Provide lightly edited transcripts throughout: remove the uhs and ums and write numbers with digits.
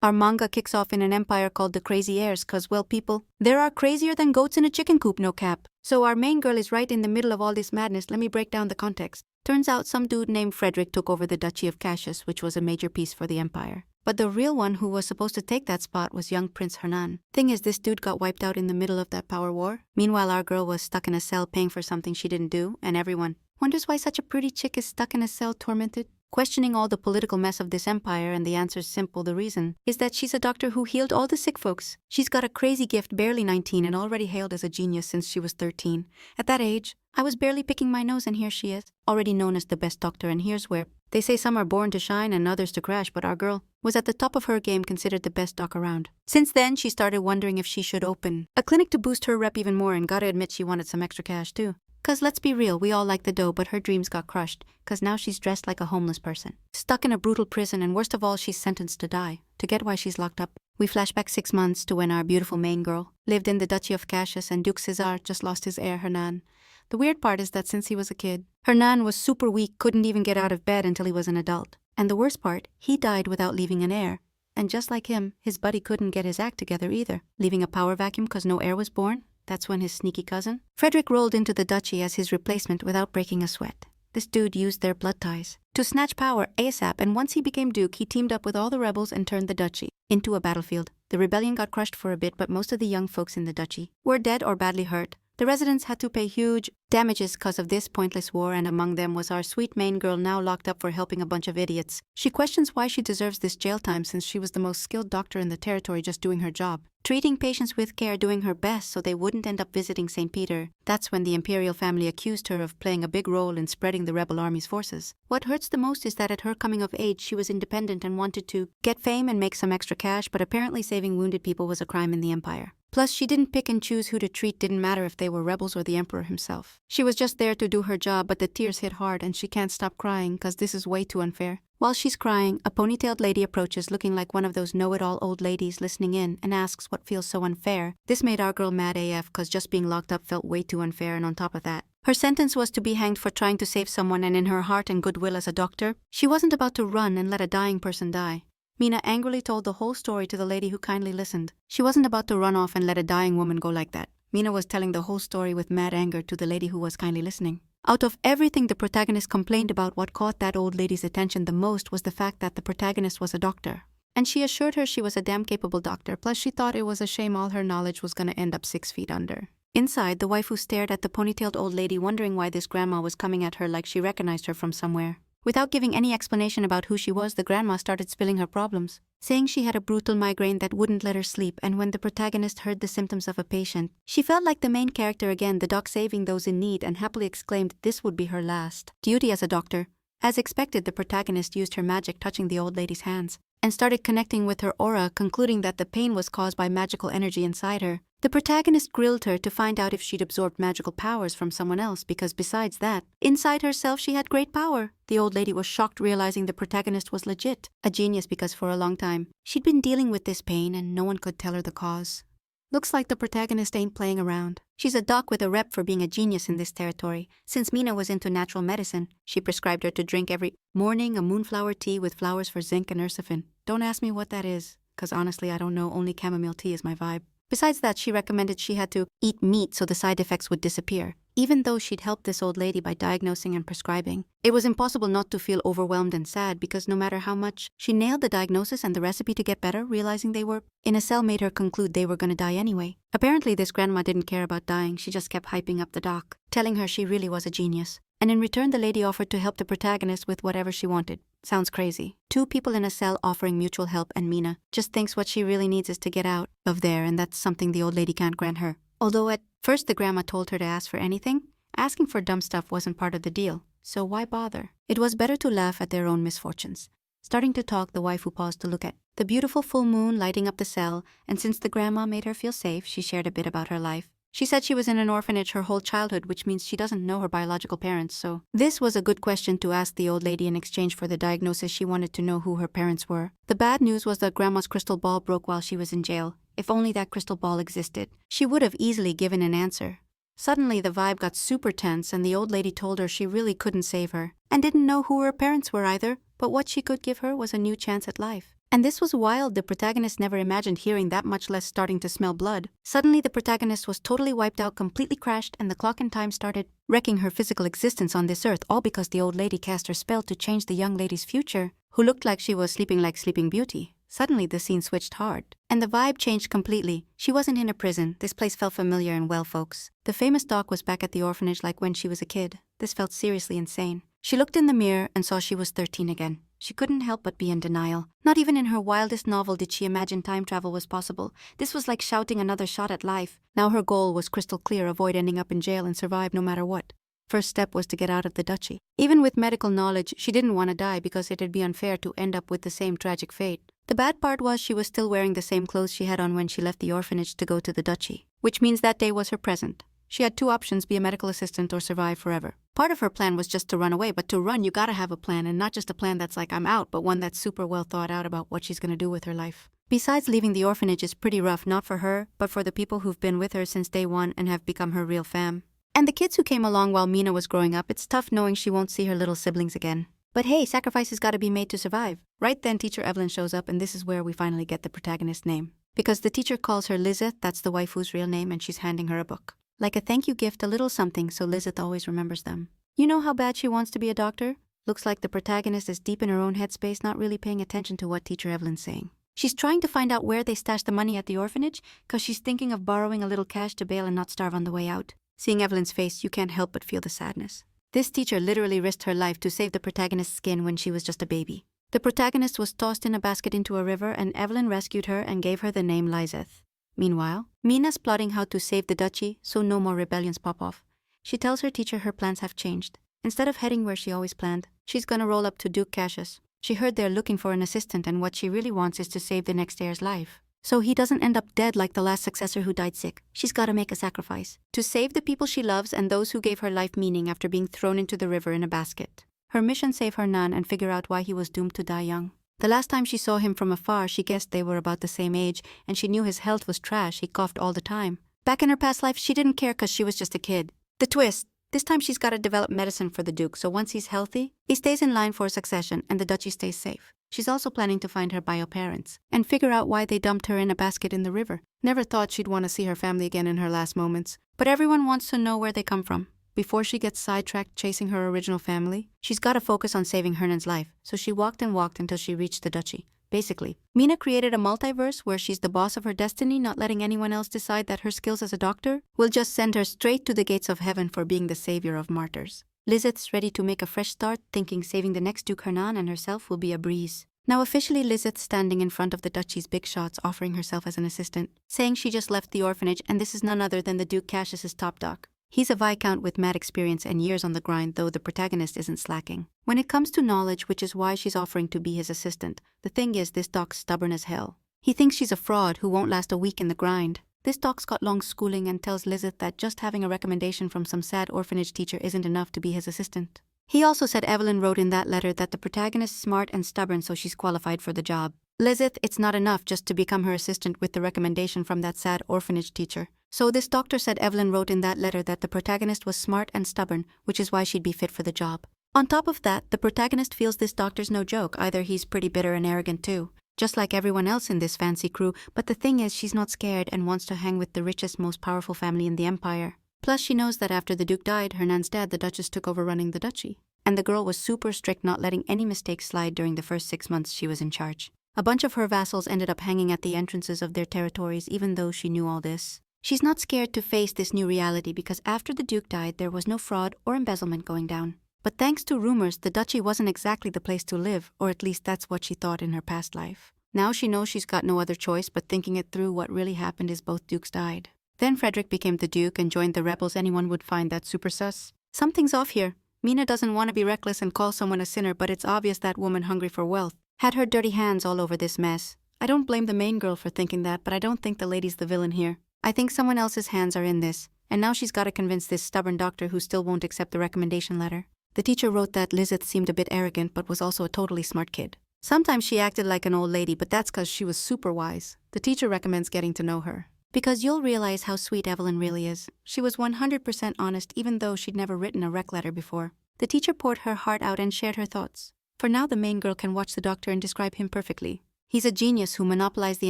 Our manga kicks off in an empire called the Crazy Heirs cause, well, people, there are crazier than goats in a chicken coop, no cap. So our main girl is right in the middle of all this madness. Let me break down the context. Turns out some dude named Frederic took over the Duchy of Cassius, which was a major piece for the empire. But the real one who was supposed to take that spot was young Prince Hernán. Thing is, this dude got wiped out in the middle of that power war. Meanwhile, our girl was stuck in a cell paying for something she didn't do, and everyone wonders why such a pretty chick is stuck in a cell tormented. Questioning all the political mess of this empire, and the answer's simple. The reason is that she's a doctor who healed all the sick folks. She's got a crazy gift, barely 19 and already hailed as a genius since she was 13. At that age, I was barely picking my nose and here she is, already known as the best doctor, and here's where. They say some are born to shine and others to crash, but our girl was at the top of her game, considered the best doc around. Since then, she started wondering if she should open a clinic to boost her rep even more, and gotta admit she wanted some extra cash too. Cause let's be real, we all like the dough, but her dreams got crushed, cause now she's dressed like a homeless person. Stuck in a brutal prison, and worst of all, she's sentenced to die. To get why she's locked up, we flash back 6 months to when our beautiful main girl lived in the Duchy of Cassius and Duke Caesar just lost his heir, Hernán. The weird part is that since he was a kid, Hernán was super weak, couldn't even get out of bed until he was an adult. And the worst part, he died without leaving an heir. And just like him, his buddy couldn't get his act together either, leaving a power vacuum cause no heir was born. That's when his sneaky cousin, Frederic, rolled into the duchy as his replacement without breaking a sweat. This dude used their blood ties to snatch power ASAP, and once he became duke, he teamed up with all the rebels and turned the duchy into a battlefield. The rebellion got crushed for a bit, but most of the young folks in the duchy were dead or badly hurt. The residents had to pay huge damages cause of this pointless war, and among them was our sweet main girl, now locked up for helping a bunch of idiots. She questions why she deserves this jail time since she was the most skilled doctor in the territory, just doing her job, treating patients with care, doing her best so they wouldn't end up visiting St. Peter. That's when the imperial family accused her of playing a big role in spreading the rebel army's forces. What hurts the most is that at her coming of age, she was independent and wanted to get fame and make some extra cash, but apparently saving wounded people was a crime in the empire. Plus, she didn't pick and choose who to treat, didn't matter if they were rebels or the emperor himself. She was just there to do her job, but the tears hit hard and she can't stop crying cause this is way too unfair. While she's crying, a ponytailed lady approaches looking like one of those know-it-all old ladies listening in and asks what feels so unfair. This made our girl mad AF cause just being locked up felt way too unfair, and on top of that, her sentence was to be hanged for trying to save someone, and in her heart and goodwill as a doctor, she wasn't about to run and let a dying person die. Mina angrily told the whole story to the lady who kindly listened. She wasn't about to run off and let a dying woman go like that. Mina was telling the whole story with mad anger to the lady who was kindly listening. Out of everything the protagonist complained about, what caught that old lady's attention the most was the fact that the protagonist was a doctor. And she assured her she was a damn capable doctor, plus she thought it was a shame all her knowledge was gonna end up 6 feet under. Inside, the waifu stared at the ponytailed old lady, wondering why this grandma was coming at her like she recognized her from somewhere. Without giving any explanation about who she was, the grandma started spilling her problems, saying she had a brutal migraine that wouldn't let her sleep, and when the protagonist heard the symptoms of a patient, she felt like the main character again, the doc saving those in need, and happily exclaimed this would be her last duty as a doctor. As expected, the protagonist used her magic, touching the old lady's hands, and started connecting with her aura, concluding that the pain was caused by magical energy inside her. The protagonist grilled her to find out if she'd absorbed magical powers from someone else, because besides that, inside herself she had great power. The old lady was shocked, realizing the protagonist was legit a genius, because for a long time, she'd been dealing with this pain and no one could tell her the cause. Looks like the protagonist ain't playing around. She's a doc with a rep for being a genius in this territory. Since Mina was into natural medicine, she prescribed her to drink every morning a moonflower tea with flowers for zinc and urcifin. Don't ask me what that is, cause honestly I don't know, only chamomile tea is my vibe. Besides that, she recommended she had to eat meat so the side effects would disappear. Even though she'd helped this old lady by diagnosing and prescribing, it was impossible not to feel overwhelmed and sad, because no matter how much she nailed the diagnosis and the recipe to get better, realizing they were in a cell made her conclude they were gonna die anyway. Apparently this grandma didn't care about dying, she just kept hyping up the doc, telling her she really was a genius. And in return, the lady offered to help the protagonist with whatever she wanted. Sounds crazy. 2 people in a cell offering mutual help, and Mina just thinks what she really needs is to get out of there, and that's something the old lady can't grant her. Although at first the grandma told her to ask for anything, asking for dumb stuff wasn't part of the deal, so why bother? It was better to laugh at their own misfortunes. Starting to talk, the waifu paused to look at the beautiful full moon lighting up the cell, and since the grandma made her feel safe, she shared a bit about her life. She said she was in an orphanage her whole childhood, which means she doesn't know her biological parents, so this was a good question to ask the old lady in exchange for the diagnosis. She wanted to know who her parents were. The bad news was that grandma's crystal ball broke while she was in jail. If only that crystal ball existed, she would have easily given an answer. Suddenly the vibe got super tense, and the old lady told her she really couldn't save her, and didn't know who her parents were either, but what she could give her was a new chance at life. And this was wild. The protagonist never imagined hearing that, much less starting to smell blood. Suddenly the protagonist was totally wiped out, completely crashed, and the clock in time started, wrecking her physical existence on this earth, all because the old lady cast her spell to change the young lady's future, who looked like she was sleeping like Sleeping Beauty. Suddenly the scene switched hard, and the vibe changed completely. She wasn't in a prison. This place felt familiar and well, folks. The famous doc was back at the orphanage like when she was a kid. This felt seriously insane. She looked in the mirror and saw she was 13 again. She couldn't help but be in denial. Not even in her wildest novel did she imagine time travel was possible. This was like shouting another shot at life. Now her goal was crystal clear: avoid ending up in jail and survive no matter what. First step was to get out of the duchy. Even with medical knowledge, she didn't want to die because it'd be unfair to end up with the same tragic fate. The bad part was she was still wearing the same clothes she had on when she left the orphanage to go to the duchy, which means that day was her present. She had two options: be a medical assistant or survive forever. Part of her plan was just to run away, but to run you gotta have a plan, and not just a plan that's like I'm out, but one that's super well thought out about what she's gonna do with her life. Besides, leaving the orphanage is pretty rough, not for her, but for the people who've been with her since day one and have become her real fam. And the kids who came along while Mina was growing up. It's tough knowing she won't see her little siblings again. But hey, sacrifices gotta be made to survive. Right then, Teacher Evelyn shows up, and this is where we finally get the protagonist's name. Because the teacher calls her Lizeth, that's the waifu's real name, and she's handing her a book. Like a thank you gift, a little something, so Lizeth always remembers them. You know how bad she wants to be a doctor? Looks like the protagonist is deep in her own headspace, not really paying attention to what Teacher Evelyn's saying. She's trying to find out where they stashed the money at the orphanage, cause she's thinking of borrowing a little cash to bail and not starve on the way out. Seeing Evelyn's face, you can't help but feel the sadness. This teacher literally risked her life to save the protagonist's skin when she was just a baby. The protagonist was tossed in a basket into a river, and Evelyn rescued her and gave her the name Lizeth. Meanwhile, Mina's plotting how to save the duchy so no more rebellions pop off. She tells her teacher her plans have changed. Instead of heading where she always planned, she's gonna roll up to Duke Cassius. She heard they're looking for an assistant, and what she really wants is to save the next heir's life. So he doesn't end up dead like the last successor who died sick. She's gotta make a sacrifice to save the people she loves and those who gave her life meaning after being thrown into the river in a basket. Her mission: save Hernán and figure out why he was doomed to die young. The last time she saw him from afar, she guessed they were about the same age, and she knew his health was trash. He coughed all the time. Back in her past life, she didn't care cause she was just a kid. The twist: this time she's gotta develop medicine for the Duke, so once he's healthy, he stays in line for succession and the duchy stays safe. She's also planning to find her bio parents and figure out why they dumped her in a basket in the river. Never thought she'd want to see her family again in her last moments, but everyone wants to know where they come from. Before she gets sidetracked chasing her original family, she's gotta focus on saving Hernán's life, so she walked and walked until she reached the duchy. Basically, Mina created a multiverse where she's the boss of her destiny, not letting anyone else decide that her skills as a doctor will just send her straight to the gates of heaven for being the savior of martyrs. Lizeth's ready to make a fresh start, thinking saving the next Duke Hernán and herself will be a breeze. Now officially, Lizeth's standing in front of the duchy's big shots, offering herself as an assistant, saying she just left the orphanage, and this is none other than the Duke Cassius's top doc. He's a viscount with mad experience and years on the grind, though the protagonist isn't slacking when it comes to knowledge, which is why she's offering to be his assistant. The thing is, this doc's stubborn as hell. He thinks she's a fraud who won't last a week in the grind. This doc's got long schooling and tells Lizeth that just having a recommendation from some sad orphanage teacher isn't enough to be his assistant. He also said Evelyn wrote in that letter that the protagonist's smart and stubborn, so she's qualified for the job. Lizeth, it's not enough just to become her assistant with the recommendation from that sad orphanage teacher. So this doctor said Evelyn wrote in that letter that the protagonist was smart and stubborn, which is why she'd be fit for the job. On top of that, the protagonist feels this doctor's no joke. Either he's pretty bitter and arrogant too, just like everyone else in this fancy crew, but the thing is, she's not scared and wants to hang with the richest, most powerful family in the empire. Plus, she knows that after the Duke died, Hernán's dad, the Duchess, took over running the duchy. And the girl was super strict, not letting any mistakes slide during the first 6 months she was in charge. A bunch of her vassals ended up hanging at the entrances of their territories, even though she knew all this. She's not scared to face this new reality because after the Duke died, there was no fraud or embezzlement going down. But thanks to rumors, the duchy wasn't exactly the place to live, or at least that's what she thought in her past life. Now she knows she's got no other choice, but thinking it through, what really happened is both dukes died. Then Frederic became the Duke and joined the rebels. Anyone would find that super sus. Something's off here. Mina doesn't want to be reckless and call someone a sinner, but it's obvious that woman, hungry for wealth, had her dirty hands all over this mess. I don't blame the main girl for thinking that, but I don't think the lady's the villain here. I think someone else's hands are in this, and now she's got to convince this stubborn doctor who still won't accept the recommendation letter. The teacher wrote that Lizeth seemed a bit arrogant but was also a totally smart kid. Sometimes she acted like an old lady, but that's cause she was super wise. The teacher recommends getting to know her, because you'll realize how sweet Evelyn really is. She was 100% honest even though she'd never written a rec letter before. The teacher poured her heart out and shared her thoughts. For now, the main girl can watch the doctor and describe him perfectly. He's a genius who monopolized the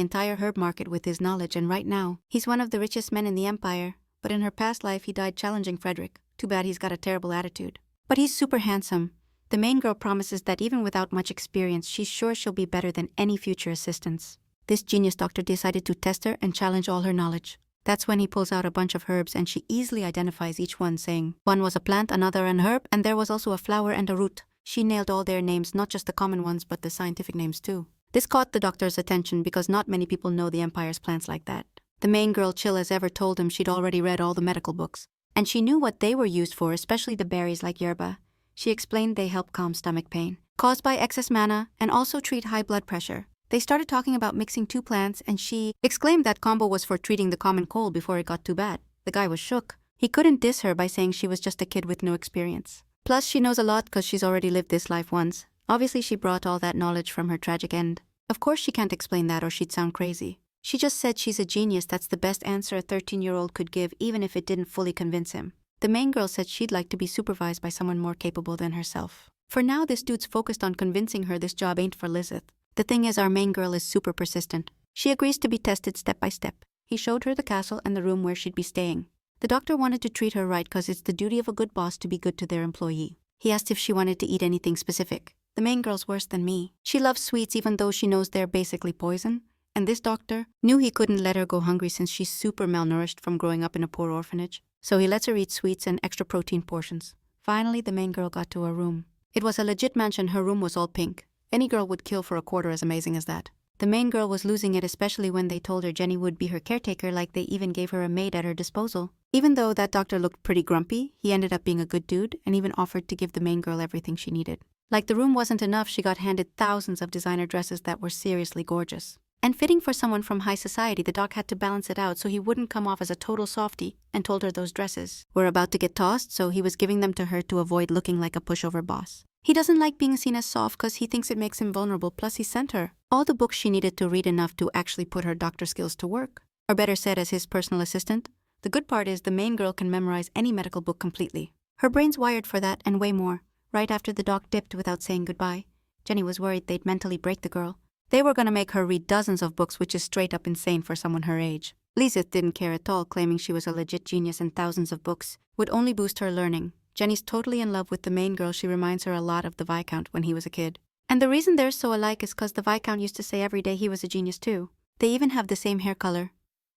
entire herb market with his knowledge, and right now, he's one of the richest men in the empire. But in her past life, he died challenging Frederic. Too bad he's got a terrible attitude. But he's super handsome. The main girl promises that even without much experience, she's sure she'll be better than any future assistants. This genius doctor decided to test her and challenge all her knowledge. That's when he pulls out a bunch of herbs and she easily identifies each one, saying one was a plant, another an herb, and there was also a flower and a root. She nailed all their names, not just the common ones but the scientific names too. This caught the doctor's attention because not many people know the Empire's plants like that. The main girl, chill as ever, told him she'd already read all the medical books, and she knew what they were used for, especially the berries like yerba. She explained they help calm stomach pain caused by excess mana and also treat high blood pressure. They started talking about mixing two plants, and she exclaimed that combo was for treating the common cold before it got too bad. The guy was shook. He couldn't diss her by saying she was just a kid with no experience. Plus, she knows a lot because she's already lived this life once. Obviously, she brought all that knowledge from her tragic end. Of course, she can't explain that or she'd sound crazy. She just said she's a genius. That's the best answer a 13-year-old could give, even if it didn't fully convince him. The main girl said she'd like to be supervised by someone more capable than herself. For now, this dude's focused on convincing her this job ain't for Lizeth. The thing is, our main girl is super persistent. She agrees to be tested step by step. He showed her the castle and the room where she'd be staying. The doctor wanted to treat her right because it's the duty of a good boss to be good to their employee. He asked if she wanted to eat anything specific. The main girl's worse than me. She loves sweets even though she knows they're basically poison. And this doctor knew he couldn't let her go hungry since she's super malnourished from growing up in a poor orphanage. So he lets her eat sweets and extra protein portions. Finally, the main girl got to her room. It was a legit mansion. Her room was all pink. Any girl would kill for a quarter as amazing as that. The main girl was losing it, especially when they told her Jenny would be her caretaker, like they even gave her a maid at her disposal. Even though that doctor looked pretty grumpy, he ended up being a good dude and even offered to give the main girl everything she needed. Like the room wasn't enough, she got handed thousands of designer dresses that were seriously gorgeous. And fitting for someone from high society, the doc had to balance it out so he wouldn't come off as a total softie, and told her those dresses were about to get tossed, so he was giving them to her to avoid looking like a pushover boss. He doesn't like being seen as soft because he thinks it makes him vulnerable, plus he sent her all the books she needed to read enough to actually put her doctor skills to work. Or better said, as his personal assistant. The good part is the main girl can memorize any medical book completely. Her brain's wired for that and way more. Right after the doc dipped without saying goodbye, Jenny was worried they'd mentally break the girl. They were gonna make her read dozens of books, which is straight up insane for someone her age. Lizeth didn't care at all, claiming she was a legit genius and thousands of books would only boost her learning. Jenny's totally in love with the main girl. She reminds her a lot of the Viscount when he was a kid. And the reason they're so alike is because the Viscount used to say every day he was a genius too. They even have the same hair color.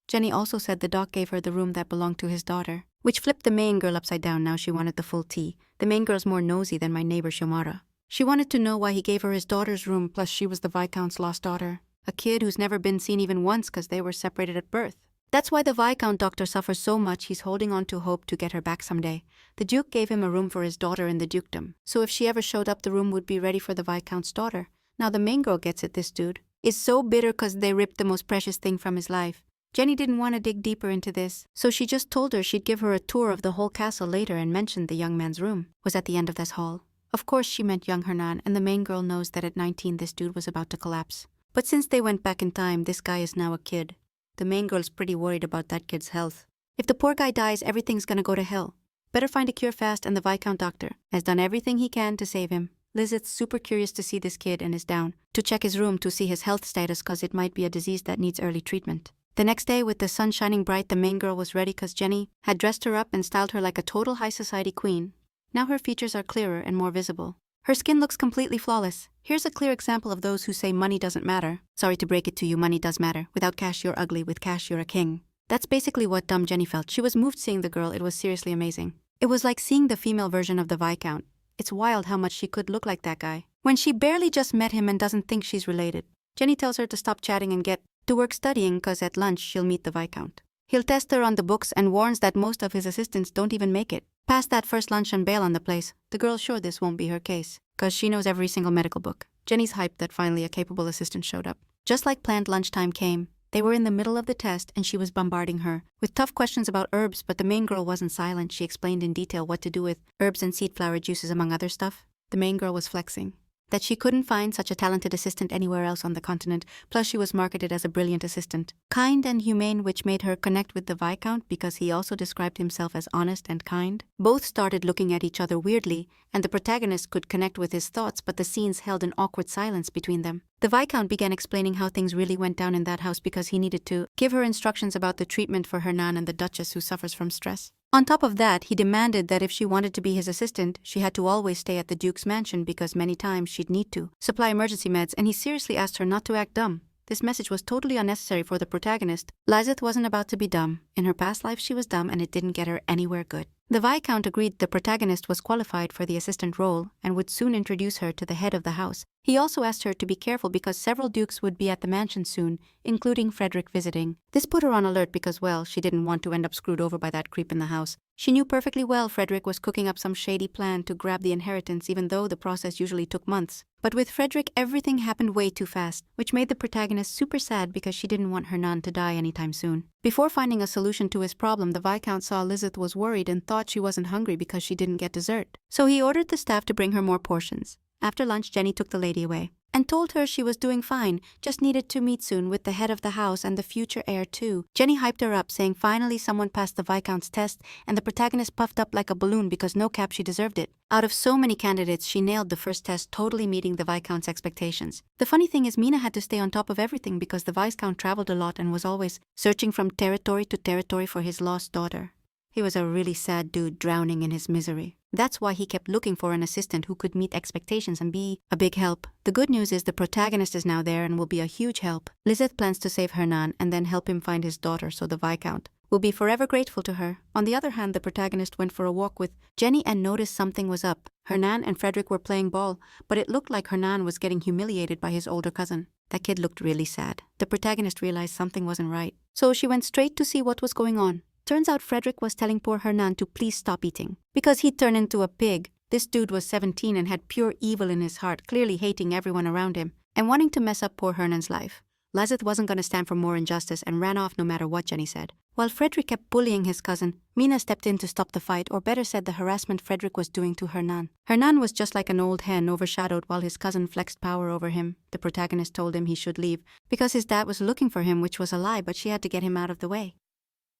Jenny also said the doc gave her the room that belonged to his daughter, which flipped the main girl upside down. Now she wanted the full tea. The main girl's more nosy than my neighbor Xiomara. She wanted to know why he gave her his daughter's room, plus she was the Viscount's lost daughter. A kid who's never been seen even once because they were separated at birth. That's why the Viscount doctor suffers so much. He's holding on to hope to get her back someday. The Duke gave him a room for his daughter in the dukedom, so if she ever showed up, the room would be ready for the Viscount's daughter. Now the main girl gets it. This dude is so bitter because they ripped the most precious thing from his life. Jenny didn't want to dig deeper into this, so she just told her she'd give her a tour of the whole castle later and mentioned the young man's room was at the end of this hall. Of course she meant young Hernán, and the main girl knows that at 19 this dude was about to collapse. But since they went back in time, this guy is now a kid. The main girl's pretty worried about that kid's health. If the poor guy dies, everything's gonna go to hell. Better find a cure fast, and the Viscount doctor has done everything he can to save him. Lizeth's super curious to see this kid and is down to check his room to see his health status cause it might be a disease that needs early treatment. The next day, with the sun shining bright, the main girl was ready cause Jenny had dressed her up and styled her like a total high society queen. Now her features are clearer and more visible. Her skin looks completely flawless. Here's a clear example of those who say money doesn't matter. Sorry to break it to you, money does matter. Without cash, you're ugly. With cash, you're a king. That's basically what dumb Jenny felt. She was moved seeing the girl. It was seriously amazing. It was like seeing the female version of the Viscount. It's wild how much she could look like that guy when she barely just met him and doesn't think she's related. Jenny tells her to stop chatting and get to work studying cause at lunch she'll meet the Viscount. He'll test her on the books and warns that most of his assistants don't even make it past that first lunch and bail on the place. The girl's sure this won't be her case, cause she knows every single medical book. Jenny's hyped that finally a capable assistant showed up. Just like planned, lunchtime came. They were in the middle of the test and she was bombarding her with tough questions about herbs, but the main girl wasn't silent. She explained in detail what to do with herbs and seed flower juices among other stuff. The main girl was flexing. that she couldn't find such a talented assistant anywhere else on the continent, plus she was marketed as a brilliant assistant. Kind and humane, which made her connect with the Viscount because he also described himself as honest and kind. Both started looking at each other weirdly, and the protagonist could connect with his thoughts, but the scenes held an awkward silence between them. The Viscount began explaining how things really went down in that house because he needed to give her instructions about the treatment for Hernán and the Duchess who suffers from stress. On top of that, he demanded that if she wanted to be his assistant, she had to always stay at the Duke's mansion because many times she'd need to supply emergency meds, and he seriously asked her not to act dumb. This message was totally unnecessary for the protagonist. Lizeth wasn't about to be dumb. In her past life she was dumb, and it didn't get her anywhere good. The Viscount agreed the protagonist was qualified for the assistant role and would soon introduce her to the head of the house. He also asked her to be careful because several dukes would be at the mansion soon, including Frederic visiting. This put her on alert because, well, she didn't want to end up screwed over by that creep in the house. She knew perfectly well Frederic was cooking up some shady plan to grab the inheritance, even though the process usually took months. But with Frederic, everything happened way too fast, which made the protagonist super sad because she didn't want Hernán to die anytime soon. Before finding a solution to his problem, the Viscount saw Lizeth was worried and thought she wasn't hungry because she didn't get dessert. So he ordered the staff to bring her more portions. After lunch, Jenny took the lady away and told her she was doing fine, just needed to meet soon with the head of the house and the future heir too. Jenny hyped her up, saying finally someone passed the Viscount's test, and the protagonist puffed up like a balloon because no cap, she deserved it. Out of so many candidates, she nailed the first test, totally meeting the Viscount's expectations. The funny thing is, Mina had to stay on top of everything because the Viscount traveled a lot and was always searching from territory to territory for his lost daughter. He was a really sad dude drowning in his misery. That's why he kept looking for an assistant who could meet expectations and be a big help. The good news is the protagonist is now there and will be a huge help. Lizeth plans to save Hernán and then help him find his daughter, so the Viscount will be forever grateful to her. On the other hand, the protagonist went for a walk with Jenny and noticed something was up. Hernán and Frederic were playing ball, but it looked like Hernán was getting humiliated by his older cousin. That kid looked really sad. The protagonist realized something wasn't right, so she went straight to see what was going on. Turns out Frederic was telling poor Hernán to please stop eating because he'd turn into a pig. This dude was 17 and had pure evil in his heart, clearly hating everyone around him and wanting to mess up poor Hernán's life. Lizeth wasn't going to stand for more injustice and ran off no matter what Jenny said. While Frederic kept bullying his cousin, Mina stepped in to stop the fight, or better said, the harassment Frederic was doing to Hernán. Hernán was just like an old hen, overshadowed while his cousin flexed power over him. The protagonist told him he should leave because his dad was looking for him, which was a lie, but she had to get him out of the way.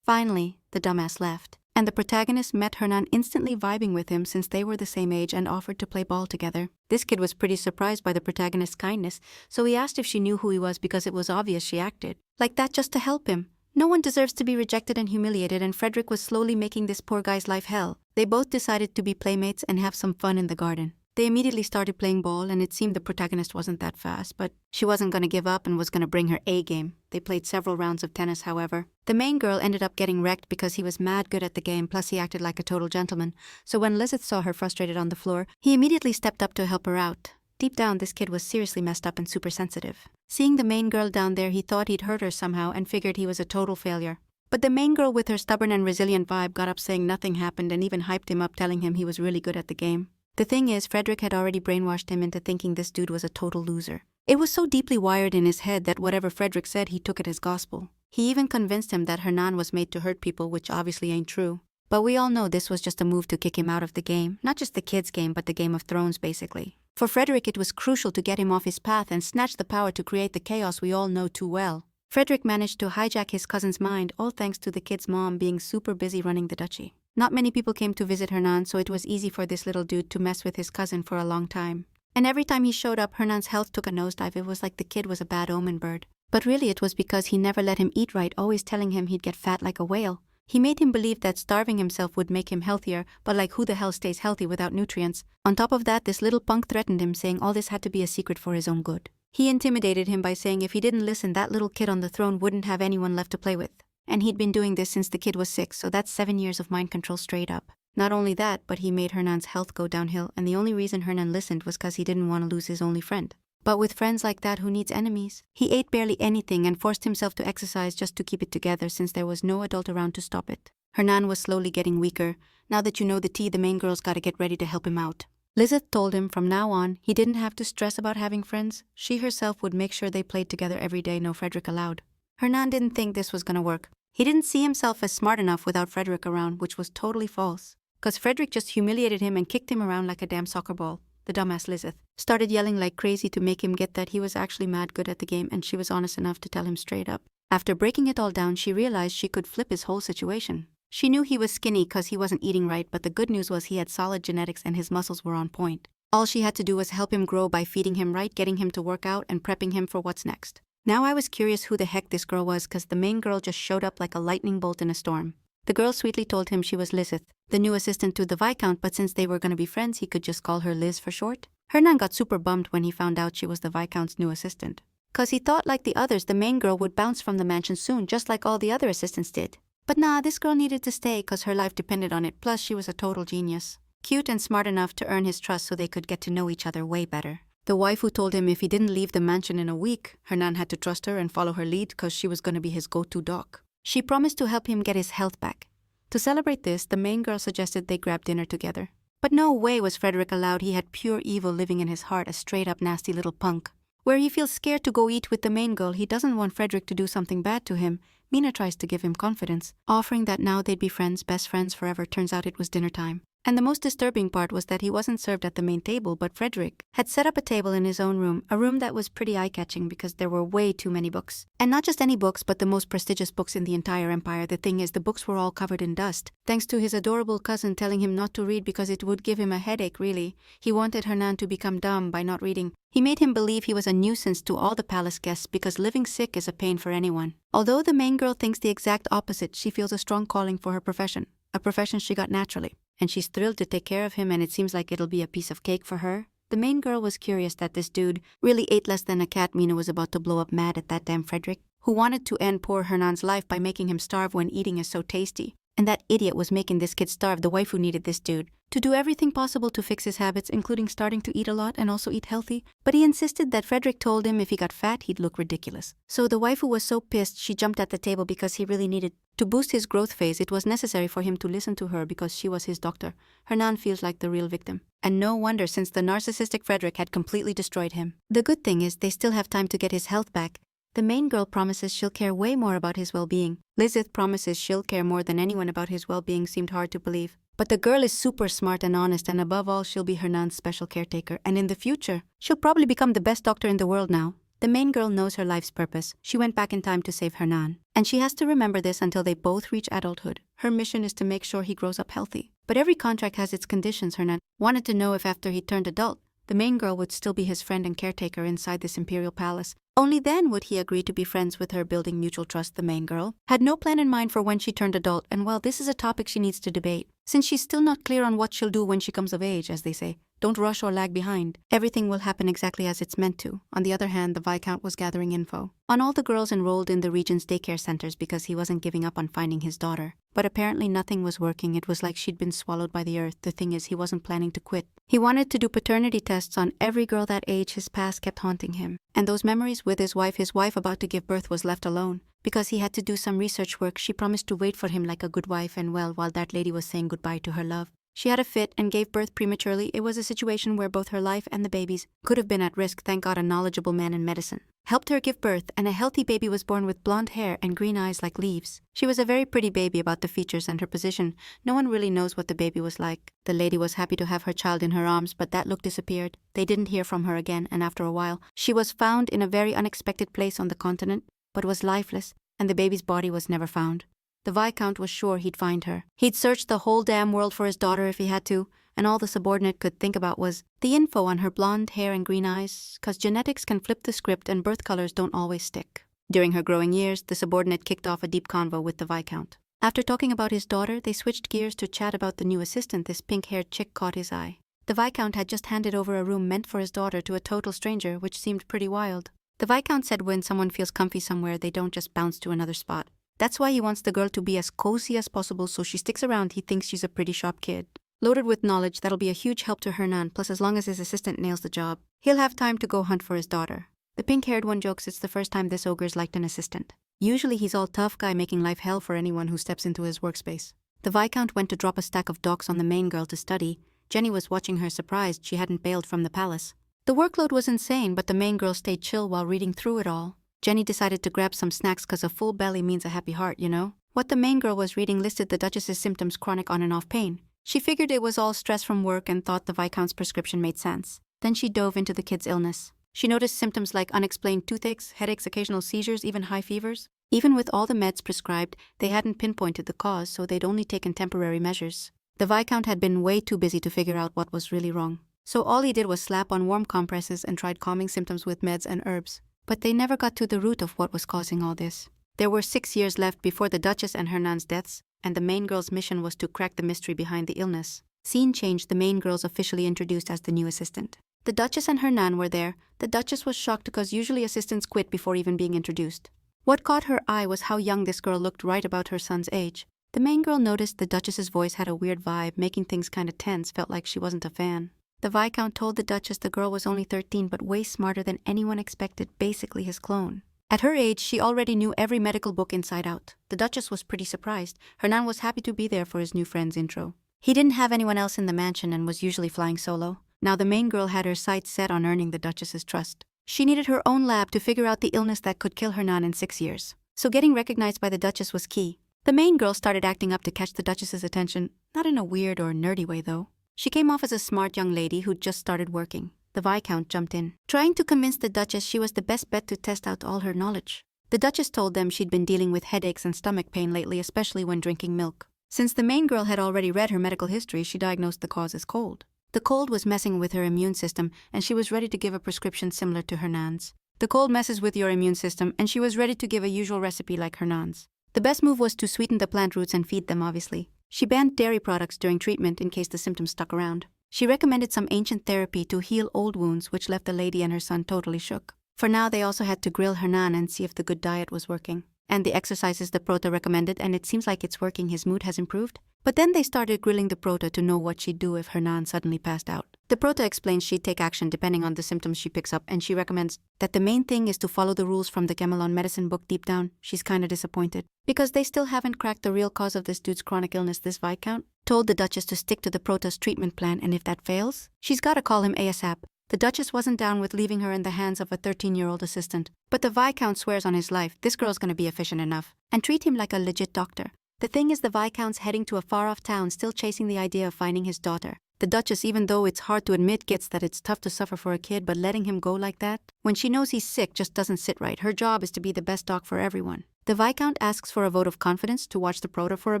Finally, the dumbass left, and the protagonist met Hernán, instantly vibing with him since they were the same age, and offered to play ball together. This kid was pretty surprised by the protagonist's kindness, so he asked if she knew who he was because it was obvious she acted like that just to help him. No one deserves to be rejected and humiliated, and Frederic was slowly making this poor guy's life hell. They both decided to be playmates and have some fun in the garden. They immediately started playing ball, and it seemed the protagonist wasn't that fast, but she wasn't going to give up and was going to bring her A game. They played several rounds of tennis, however. The main girl ended up getting wrecked because he was mad good at the game, plus he acted like a total gentleman. So when Lizeth saw her frustrated on the floor, he immediately stepped up to help her out. Deep down, this kid was seriously messed up and super sensitive. Seeing the main girl down there, he thought he'd hurt her somehow and figured he was a total failure. But the main girl, with her stubborn and resilient vibe, got up saying nothing happened and even hyped him up, telling him he was really good at the game. The thing is, Frederic had already brainwashed him into thinking this dude was a total loser. It was so deeply wired in his head that whatever Frederic said, he took it as gospel. He even convinced him that Hernán was made to hurt people, which obviously ain't true. But we all know this was just a move to kick him out of the game. Not just the kids' game, but the Game of Thrones, basically. For Frederic, it was crucial to get him off his path and snatch the power to create the chaos we all know too well. Frederic managed to hijack his cousin's mind, all thanks to the kid's mom being super busy running the duchy. Not many people came to visit Hernán, so it was easy for this little dude to mess with his cousin for a long time. And every time he showed up, Hernán's health took a nosedive. It was like the kid was a bad omen bird. But really it was because he never let him eat right, always telling him he'd get fat like a whale. He made him believe that starving himself would make him healthier, but like, who the hell stays healthy without nutrients? On top of that, this little punk threatened him, saying all this had to be a secret for his own good. He intimidated him by saying if he didn't listen, that little kid on the throne wouldn't have anyone left to play with. And he'd been doing this since the kid was 6, so that's 7 years of mind control straight up. Not only that, but he made Hernán's health go downhill, and the only reason Hernán listened was because he didn't want to lose his only friend. But with friends like that, who needs enemies? He ate barely anything and forced himself to exercise just to keep it together since there was no adult around to stop it. Hernán was slowly getting weaker. Now that you know the tea, the main girl's gotta get ready to help him out. Lizeth told him from now on, he didn't have to stress about having friends. She herself would make sure they played together every day, no Frederic allowed. Hernán didn't think this was gonna work. He didn't see himself as smart enough without Frederic around, which was totally false. Because Frederic just humiliated him and kicked him around like a damn soccer ball. the dumbass Lizeth, started yelling like crazy to make him get that he was actually mad good at the game, and she was honest enough to tell him straight up. After breaking it all down, she realized she could flip his whole situation. She knew he was skinny cause he wasn't eating right, but the good news was he had solid genetics and his muscles were on point. All she had to do was help him grow by feeding him right, getting him to work out, and prepping him for what's next. Now I was curious who the heck this girl was cause the main girl just showed up like a lightning bolt in a storm. The girl sweetly told him she was Lizeth, the new assistant to the Viscount, but since they were gonna be friends, he could just call her Liz for short. Hernán got super bummed when he found out she was the Viscount's new assistant. Cause he thought like the others, the main girl would bounce from the mansion soon, just like all the other assistants did. But nah, this girl needed to stay cause her life depended on it, plus she was a total genius. Cute and smart enough to earn his trust so they could get to know each other way better. The waifu told him if he didn't leave the mansion in a week, Hernán had to trust her and follow her lead cause she was gonna be his go-to doc. She promised to help him get his health back. To celebrate this, the main girl suggested they grab dinner together. But no way was Frederic allowed. He had pure evil living in his heart, a straight-up nasty little punk. Where he feels scared to go eat with the main girl, he doesn't want Frederic to do something bad to him. Mina tries to give him confidence, offering that now they'd be friends, best friends forever. Turns out it was dinner time. And the most disturbing part was that he wasn't served at the main table, but Frederic had set up a table in his own room, a room that was pretty eye-catching because there were way too many books. And not just any books, but the most prestigious books in the entire empire. The thing is, the books were all covered in dust, thanks to his adorable cousin telling him not to read because it would give him a headache, really. He wanted Hernán to become dumb by not reading. He made him believe he was a nuisance to all the palace guests because living sick is a pain for anyone. Although the main girl thinks the exact opposite, she feels a strong calling for her profession, a profession she got naturally. And she's thrilled to take care of him, and it seems like it'll be a piece of cake for her. The main girl was curious that this dude really ate less than a cat. Mina was about to blow up mad at that damn Frederic, who wanted to end poor Hernán's life by making him starve when eating is so tasty. And that idiot was making this kid starve. The waifu needed this dude to do everything possible to fix his habits, including starting to eat a lot and also eat healthy. But he insisted that Frederic told him if he got fat, he'd look ridiculous. So the waifu was so pissed she jumped at the table because he really needed to boost his growth phase. It was necessary for him to listen to her because she was his doctor. Hernán feels like the real victim. And no wonder, since the narcissistic Frederic had completely destroyed him. The good thing is they still have time to get his health back. The main girl promises she'll care way more about his well-being. Lizeth promises she'll care more than anyone about his well-being. Seemed hard to believe. But the girl is super smart and honest, and above all, she'll be Hernán's special caretaker. And in the future, she'll probably become the best doctor in the world now. The main girl knows her life's purpose. She went back in time to save Hernán. And she has to remember this until they both reach adulthood. Her mission is to make sure he grows up healthy. But every contract has its conditions. Hernán wanted to know if after he turned adult, the main girl would still be his friend and caretaker inside this imperial palace. Only then would he agree to be friends with her, building mutual trust. The main girl had no plan in mind for when she turned adult, and well, this is a topic she needs to debate, since she's still not clear on what she'll do when she comes of age, as they say. Don't rush or lag behind. Everything will happen exactly as it's meant to. On the other hand, the Viscount was gathering info on all the girls enrolled in the region's daycare centers because he wasn't giving up on finding his daughter. But apparently nothing was working. It was like she'd been swallowed by the earth. The thing is, he wasn't planning to quit. He wanted to do paternity tests on every girl that age. His past kept haunting him. And those memories with his wife about to give birth, was left alone. Because he had to do some research work, she promised to wait for him like a good wife, and well, while that lady was saying goodbye to her love, she had a fit and gave birth prematurely. It was a situation where both her life and the baby's could have been at risk. Thank God a knowledgeable man in medicine helped her give birth, and a healthy baby was born with blonde hair and green eyes like leaves. She was a very pretty baby. About the features and her position, no one really knows what the baby was like. The lady was happy to have her child in her arms, but that look disappeared. They didn't hear from her again, and after a while, she was found in a very unexpected place on the continent, but was lifeless, and the baby's body was never found. The Viscount was sure he'd find her. He'd search the whole damn world for his daughter if he had to, and all the subordinate could think about was the info on her blonde hair and green eyes, cause genetics can flip the script and birth colors don't always stick. During her growing years, the subordinate kicked off a deep convo with the Viscount. After talking about his daughter, they switched gears to chat about the new assistant. This pink-haired chick caught his eye. The Viscount had just handed over a room meant for his daughter to a total stranger, which seemed pretty wild. The Viscount said when someone feels comfy somewhere, they don't just bounce to another spot. That's why he wants the girl to be as cozy as possible so she sticks around. He thinks she's a pretty sharp kid, loaded with knowledge that'll be a huge help to Hernán, plus as long as his assistant nails the job, he'll have time to go hunt for his daughter. The pink-haired one jokes it's the first time this ogre's liked an assistant. Usually he's all tough guy making life hell for anyone who steps into his workspace. The Viscount went to drop a stack of docs on the main girl to study. Jenny was watching her, surprised she hadn't bailed from the palace. The workload was insane, but the main girl stayed chill while reading through it all. Jenny decided to grab some snacks cause a full belly means a happy heart, you know? What the main girl was reading listed the Duchess's symptoms: chronic on and off pain. She figured it was all stress from work and thought the Viscount's prescription made sense. Then she dove into the kid's illness. She noticed symptoms like unexplained toothaches, headaches, occasional seizures, even high fevers. Even with all the meds prescribed, they hadn't pinpointed the cause, so they'd only taken temporary measures. The Viscount had been way too busy to figure out what was really wrong. So all he did was slap on warm compresses and tried calming symptoms with meds and herbs. But they never got to the root of what was causing all this. There were 6 years left before the Duchess and Hernán's deaths, and the main girl's mission was to crack the mystery behind the illness. Scene changed, the main girl's officially introduced as the new assistant. The Duchess and Hernán were there. The Duchess was shocked because usually assistants quit before even being introduced. What caught her eye was how young this girl looked, right about her son's age. The main girl noticed the Duchess's voice had a weird vibe, making things kinda tense, felt like she wasn't a fan. The Viscount told the Duchess the girl was only 13 but way smarter than anyone expected, basically his clone. At her age, she already knew every medical book inside out. The Duchess was pretty surprised. Hernán was happy to be there for his new friend's intro. He didn't have anyone else in the mansion and was usually flying solo. Now the main girl had her sights set on earning the Duchess's trust. She needed her own lab to figure out the illness that could kill Hernán in 6 years. So getting recognized by the Duchess was key. The main girl started acting up to catch the Duchess's attention, not in a weird or nerdy way though. She came off as a smart young lady who'd just started working. The Viscount jumped in, trying to convince the Duchess she was the best bet to test out all her knowledge. The Duchess told them she'd been dealing with headaches and stomach pain lately, especially when drinking milk. Since the main girl had already read her medical history, she diagnosed the cause as cold. The cold was messing with her immune system, and she was ready to give a prescription similar to Hernán's. The cold messes with your immune system, and she was ready to give a usual recipe like Hernán's. The best move was to sweeten the plant roots and feed them, obviously. She banned dairy products during treatment in case the symptoms stuck around. She recommended some ancient therapy to heal old wounds, which left the lady and her son totally shook. For now, they also had to grill Hernán and see if the good diet was working. And the exercises the Prota recommended, and it seems like it's working, his mood has improved. But then they started grilling the Prota to know what she'd do if Hernán suddenly passed out. The Prota explains she'd take action depending on the symptoms she picks up, and she recommends that the main thing is to follow the rules from the Gemelon medicine book. Deep down, she's kinda disappointed. Because they still haven't cracked the real cause of this dude's chronic illness. This Viscount told the Duchess to stick to the Prota's treatment plan, and if that fails, she's gotta call him ASAP. The Duchess wasn't down with leaving her in the hands of a 13-year-old assistant. But the Viscount swears on his life this girl's gonna be efficient enough and treat him like a legit doctor. The thing is, the Viscount's heading to a far-off town, still chasing the idea of finding his daughter. The Duchess, even though it's hard to admit, gets that it's tough to suffer for a kid, but letting him go like that, when she knows he's sick, just doesn't sit right. Her job is to be the best doc for everyone. The Viscount asks for a vote of confidence to watch the Prota for a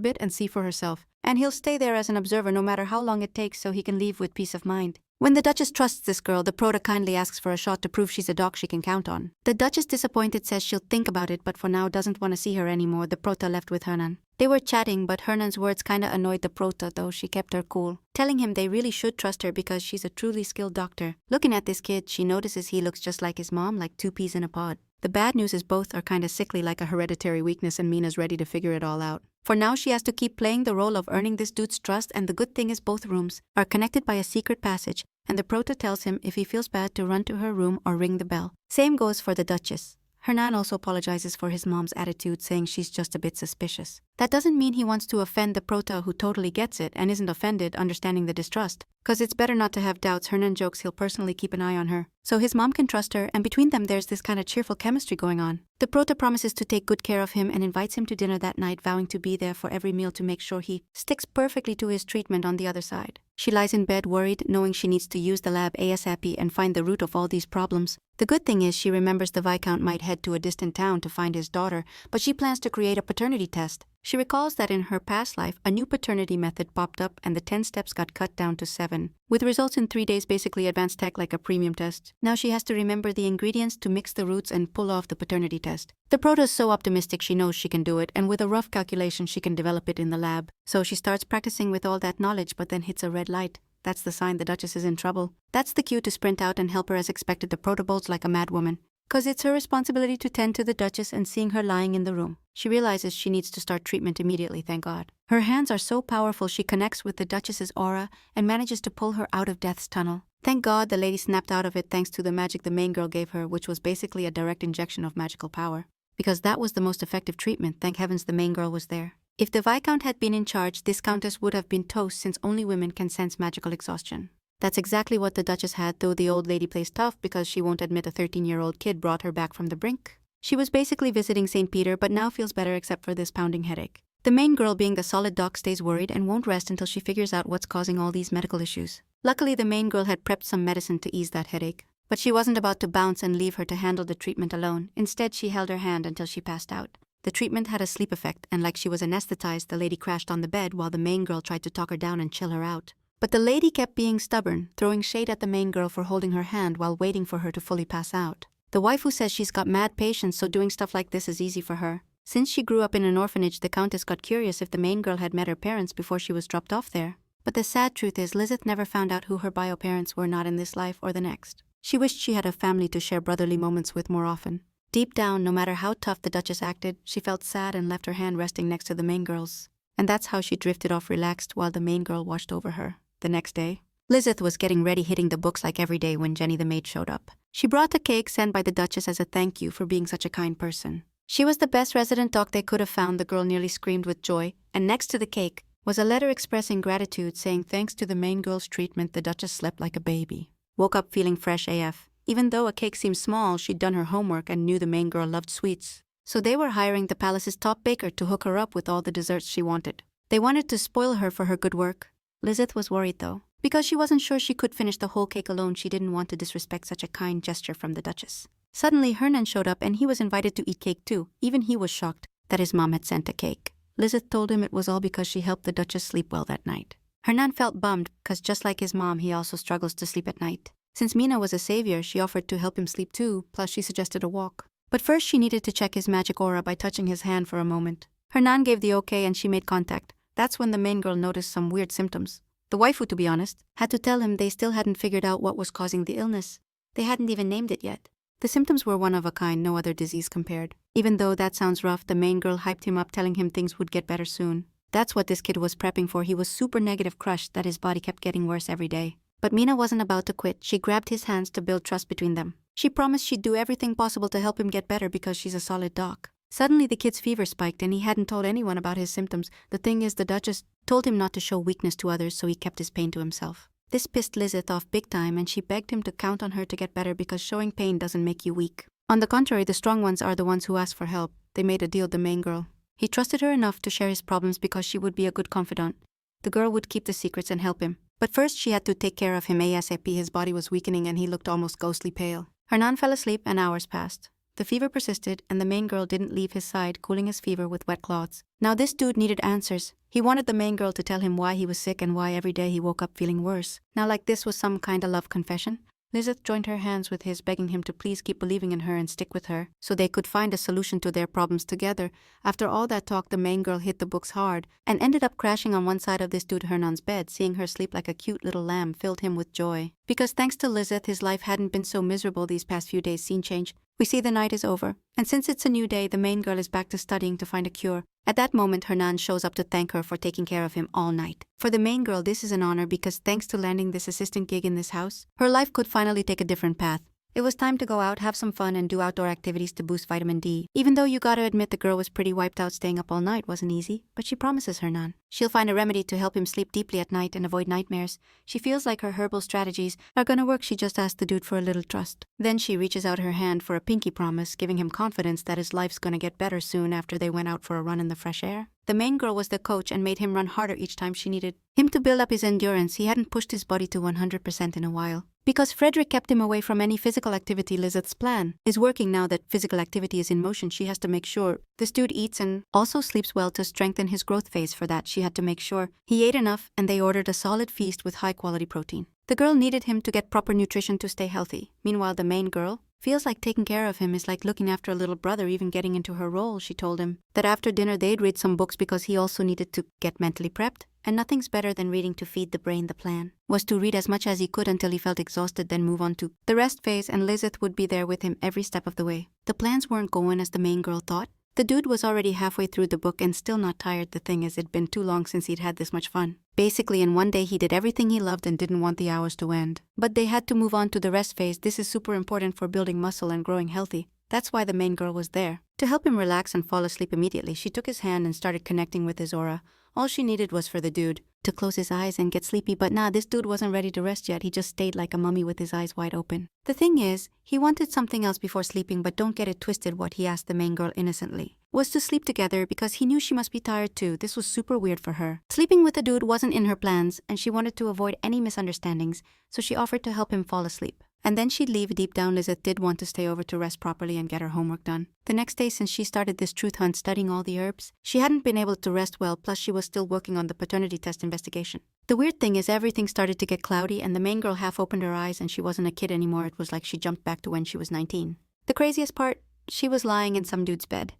bit and see for herself, and he'll stay there as an observer no matter how long it takes so he can leave with peace of mind. When the Duchess trusts this girl, the Prota kindly asks for a shot to prove she's a doc she can count on. The Duchess, disappointed, says she'll think about it, but for now doesn't want to see her anymore. The Prota left with Hernán. They were chatting, but Hernán's words kinda annoyed the Prota, though she kept her cool, telling him they really should trust her because she's a truly skilled doctor. Looking at this kid, she notices he looks just like his mom, like 2 peas in a pod. The bad news is both are kinda sickly, like a hereditary weakness, and Mina's ready to figure it all out. For now, she has to keep playing the role of earning this dude's trust, and the good thing is both rooms are connected by a secret passage, and the Prota tells him if he feels bad to run to her room or ring the bell. Same goes for the Duchess. Hernán also apologizes for his mom's attitude, saying she's just a bit suspicious. That doesn't mean he wants to offend the Prota, who totally gets it and isn't offended, understanding the distrust. Cause it's better not to have doubts. Hernán jokes he'll personally keep an eye on her, so his mom can trust her, and between them there's this kinda cheerful chemistry going on. The Prota promises to take good care of him and invites him to dinner that night, vowing to be there for every meal to make sure he sticks perfectly to his treatment on the other side. She lies in bed worried, knowing she needs to use the lab ASAP and find the root of all these problems. The good thing is she remembers the Viscount might head to a distant town to find his daughter, but she plans to create a paternity test. She recalls that in her past life, a new paternity method popped up and the 10 steps got cut down to 7, with results in 3 days, basically advanced tech like a premium test. Now she has to remember the ingredients to mix the roots and pull off the paternity test. The Prota's so optimistic she knows she can do it, and with a rough calculation she can develop it in the lab. So she starts practicing with all that knowledge, but then hits a red light. That's the sign the Duchess is in trouble. That's the cue to sprint out and help her as expected. The Prota bolts like a madwoman, cause it's her responsibility to tend to the Duchess, and seeing her lying in the room, she realizes she needs to start treatment immediately, thank God. Her hands are so powerful she connects with the Duchess's aura and manages to pull her out of death's tunnel. Thank God the lady snapped out of it thanks to the magic the main girl gave her, which was basically a direct injection of magical power. Because that was the most effective treatment, thank heavens the main girl was there. If the Viscount had been in charge, this Countess would have been toast, since only women can sense magical exhaustion. That's exactly what the Duchess had, though the old lady plays tough because she won't admit a 13-year-old kid brought her back from the brink. She was basically visiting St. Peter, but now feels better except for this pounding headache. The main girl, being the solid doc, stays worried and won't rest until she figures out what's causing all these medical issues. Luckily, the main girl had prepped some medicine to ease that headache. But she wasn't about to bounce and leave her to handle the treatment alone. Instead, she held her hand until she passed out. The treatment had a sleep effect, and like she was anesthetized, the lady crashed on the bed while the main girl tried to talk her down and chill her out. But the lady kept being stubborn, throwing shade at the main girl for holding her hand while waiting for her to fully pass out. The waifu says she's got mad patience, so doing stuff like this is easy for her. Since she grew up in an orphanage, the countess got curious if the main girl had met her parents before she was dropped off there. But the sad truth is, Lizeth never found out who her bio parents were, not in this life or the next. She wished she had a family to share brotherly moments with more often. Deep down, no matter how tough the Duchess acted, she felt sad and left her hand resting next to the main girl's. And that's how she drifted off relaxed while the main girl watched over her. The next day, Lizeth was getting ready, hitting the books like every day when Jenny the maid showed up. She brought a cake sent by the Duchess as a thank you for being such a kind person. She was the best resident doc they could have found, the girl nearly screamed with joy, and next to the cake was a letter expressing gratitude saying thanks to the main girl's treatment, the Duchess slept like a baby. Woke up feeling fresh AF. Even though a cake seemed small, she'd done her homework and knew the main girl loved sweets. So they were hiring the palace's top baker to hook her up with all the desserts she wanted. They wanted to spoil her for her good work. Lizeth was worried though. Because she wasn't sure she could finish the whole cake alone, she didn't want to disrespect such a kind gesture from the Duchess. Suddenly, Hernán showed up and he was invited to eat cake too. Even he was shocked that his mom had sent a cake. Lizeth told him it was all because she helped the Duchess sleep well that night. Hernán felt bummed because just like his mom, he also struggles to sleep at night. Since Mina was a savior, she offered to help him sleep too, plus she suggested a walk. But first she needed to check his magic aura by touching his hand for a moment. Hernán gave the okay and she made contact. That's when the main girl noticed some weird symptoms. The waifu, to be honest, had to tell him they still hadn't figured out what was causing the illness. They hadn't even named it yet. The symptoms were one of a kind, no other disease compared. Even though that sounds rough, the main girl hyped him up, telling him things would get better soon. That's what this kid was prepping for. He was super negative, crushed that his body kept getting worse every day. But Mina wasn't about to quit. She grabbed his hands to build trust between them. She promised she'd do everything possible to help him get better because she's a solid doc. Suddenly the kid's fever spiked and he hadn't told anyone about his symptoms. The thing is, the Duchess told him not to show weakness to others, so he kept his pain to himself. This pissed Lizeth off big time and she begged him to count on her to get better because showing pain doesn't make you weak. On the contrary, the strong ones are the ones who ask for help. They made a deal with the main girl. He trusted her enough to share his problems because she would be a good confidant. The girl would keep the secrets and help him. But first she had to take care of him ASAP. His body was weakening and he looked almost ghostly pale. Hernán fell asleep and hours passed. The fever persisted and the main girl didn't leave his side, cooling his fever with wet cloths. Now this dude needed answers. He wanted the main girl to tell him why he was sick and why every day he woke up feeling worse. Now like this was some kind of love confession. Lizeth joined her hands with his, begging him to please keep believing in her and stick with her, so they could find a solution to their problems together. After all that talk, the main girl hit the books hard, and ended up crashing on one side of this dude Hernán's bed. Seeing her sleep like a cute little lamb filled him with joy. Because thanks to Lizeth, his life hadn't been so miserable these past few days. Scene change. We see the night is over, and since it's a new day, the main girl is back to studying to find a cure. At that moment, Hernán shows up to thank her for taking care of him all night. For the main girl, this is an honor because thanks to landing this assistant gig in this house, her life could finally take a different path. It was time to go out, have some fun, and do outdoor activities to boost vitamin D. Even though you gotta admit the girl was pretty wiped out, staying up all night wasn't easy, but she promises Hernán she'll find a remedy to help him sleep deeply at night and avoid nightmares. She feels like her herbal strategies are gonna work. She just asked the dude for a little trust. Then she reaches out her hand for a pinky promise, giving him confidence that his life's gonna get better soon after they went out for a run in the fresh air. The main girl was the coach and made him run harder each time she needed him to build up his endurance. He hadn't pushed his body to 100% in a while. Because Frederic kept him away from any physical activity, Lizeth's plan is working now that physical activity is in motion. She has to make sure this dude eats and also sleeps well to strengthen his growth phase. For that, she had to make sure he ate enough, and they ordered a solid feast with high-quality protein. The girl needed him to get proper nutrition to stay healthy. Meanwhile, the main girl feels like taking care of him is like looking after a little brother, even getting into her role. She told him that after dinner they'd read some books because he also needed to get mentally prepped. And nothing's better than reading to feed the brain. The plan was to read as much as he could until he felt exhausted, then move on to the rest phase, and Lizeth would be there with him every step of the way. The plans weren't going as the main girl thought. The dude was already halfway through the book and still not tired. The thing is, it'd been too long since he'd had this much fun. Basically, in one day he did everything he loved and didn't want the hours to end. But they had to move on to the rest phase. This is super important for building muscle and growing healthy. That's why the main girl was there. To help him relax and fall asleep immediately, she took his hand and started connecting with his aura. All she needed was for the dude to close his eyes and get sleepy, but nah, this dude wasn't ready to rest yet. He just stayed like a mummy with his eyes wide open. The thing is, he wanted something else before sleeping, but don't get it twisted. What he asked the main girl innocently was to sleep together because he knew she must be tired too. This was super weird for her. Sleeping with the dude wasn't in her plans, and she wanted to avoid any misunderstandings, so she offered to help him fall asleep. And then she'd leave. Deep down, Lizeth did want to stay over to rest properly and get her homework done. The next day, since she started this truth hunt studying all the herbs, she hadn't been able to rest well, plus she was still working on the paternity test investigation. The weird thing is everything started to get cloudy and the main girl half opened her eyes and she wasn't a kid anymore. It was like she jumped back to when she was 19. The craziest part, she was lying in some dude's bed.